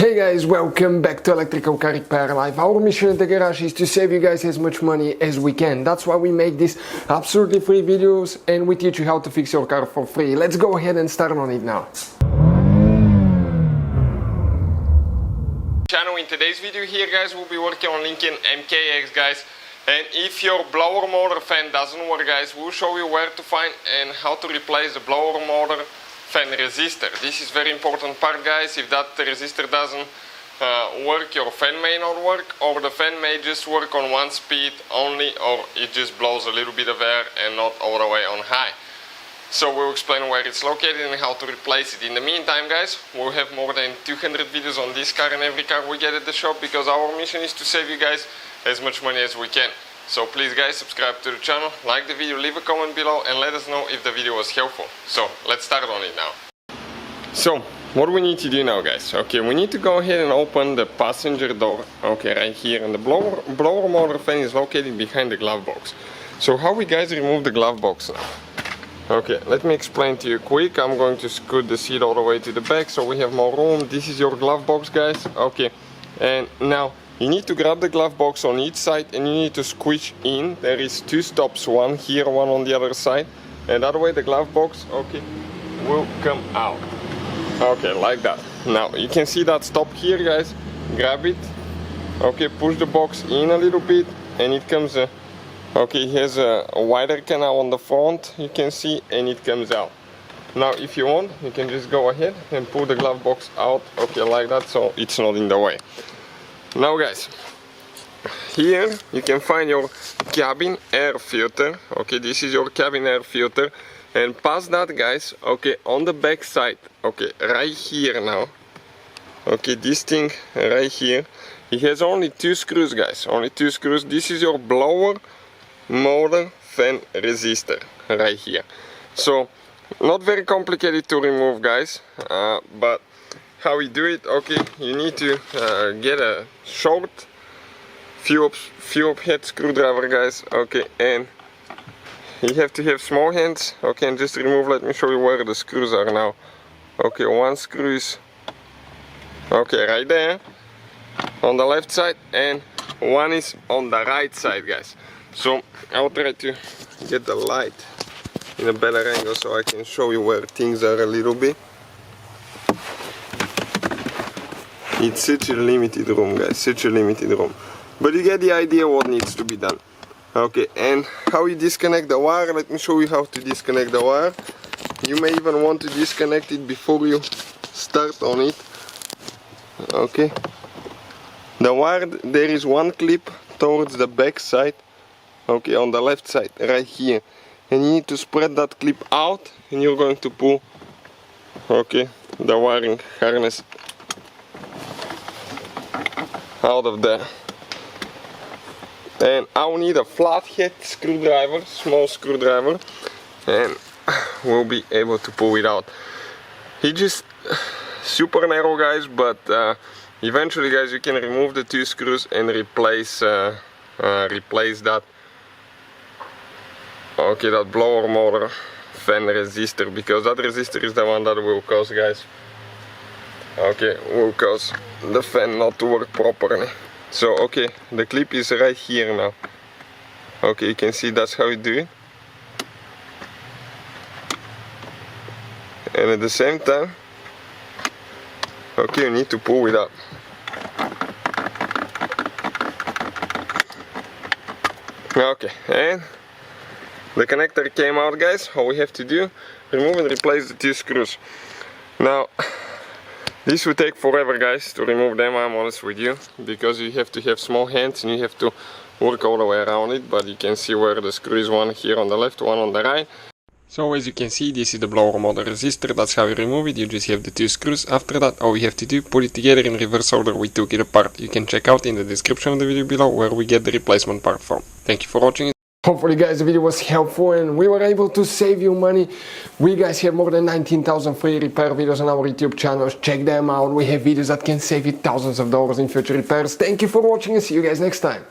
Hey guys, welcome back to Electrical Car Repair Live. Our mission at the garage is to save you guys as much money as we can. That's why we make these absolutely free videos and we teach you how to fix your car for free. Let's go ahead and start on it now. In today's video here guys, we'll be working on Lincoln MKX guys. And if your blower motor fan doesn't work guys, we'll show you where to find and how to replace the blower motor fan resistor. This is very important part guys. If that resistor doesn't work, your fan may not work, or the fan may just work on one speed only, or it just blows a little bit of air and not all the way on high. So we'll explain where it's located and how to replace it. In the meantime guys, we'll have more than 200 videos on this car and every car we get at the shop, because our mission is to save you guys as much money as we can. So please guys, subscribe to the channel, like the video, leave a comment below and let us know if the video was helpful. So let's start on it now. So what we need to do now guys, okay, we need to go ahead and open the passenger door, okay, right here, and the blower motor fan is located behind the glove box. So how we guys remove the glove box now? Okay, let me explain to you quick. I'm going to scoot the seat all the way to the back so we have more room. This is your glove box guys, okay, and now you need to grab the glove box on each side and you need to squish in. There is two stops, one here, one on the other side, and that way the glove box, okay, will come out. Okay, like that. Now you can see that stop here guys. Grab it, okay, push the box in a little bit and it comes okay, here's a wider canal on the front, you can see, and it comes out. Now if you want, you can just go ahead and pull the glove box out, okay, like that, so it's not in the way. Now guys, here you can find your cabin air filter, okay, this is your cabin air filter, and past that guys, okay, on the back side, okay, right here now, okay, this thing right here, it has only two screws guys, only two screws. This is your blower motor fan resistor right here. So not very complicated to remove guys, but how we do it, okay, you need to get a short Phillips head screwdriver guys, okay, and you have to have small hands, okay, and just remove, let me show you where the screws are now. Okay, one screw is, okay, right there on the left side, and one is on the right side guys. So I'll try to get the light in a better angle so I can show you where things are a little bit. It's such a limited room guys, such a limited room, but you get the idea what needs to be done. Okay, and how you disconnect the wire, let me show you how to disconnect the wire. You may even want to disconnect it before you start on it. Okay, the wire, there is one clip towards the back side, okay, on the left side right here, and you need to spread that clip out and you're going to pull, okay, the wiring harness out of there. And I'll need a flathead screwdriver, small screwdriver, and we'll be able to pull it out. It's just super narrow guys, but eventually guys you can remove the two screws and replace that, okay, that blower motor fan resistor, because that resistor is the one that will cause guys, okay, will cause the fan not to work properly. So okay, the clip is right here now. Okay, you can see that's how you do it. And at the same time, okay, you need to pull it up. Okay, and the connector came out guys. All we have to do, remove and replace the two screws. Now this will take forever guys to remove them, I'm honest with you, because you have to have small hands and you have to work all the way around it, but you can see where the screw is, one here on the left, one on the right. So as you can see, this is the blower motor resistor, that's how you remove it. You just have the two screws. After that, all you have to do, put it together in reverse order we took it apart. You can check out in the description of the video below where we get the replacement part from. Thank you for watching. Hopefully guys the video was helpful and we were able to save you money. We guys have more than 19,000 free repair videos on our YouTube channels. Check them out. We have videos that can save you thousands of dollars in future repairs. Thank you for watching and see you guys next time.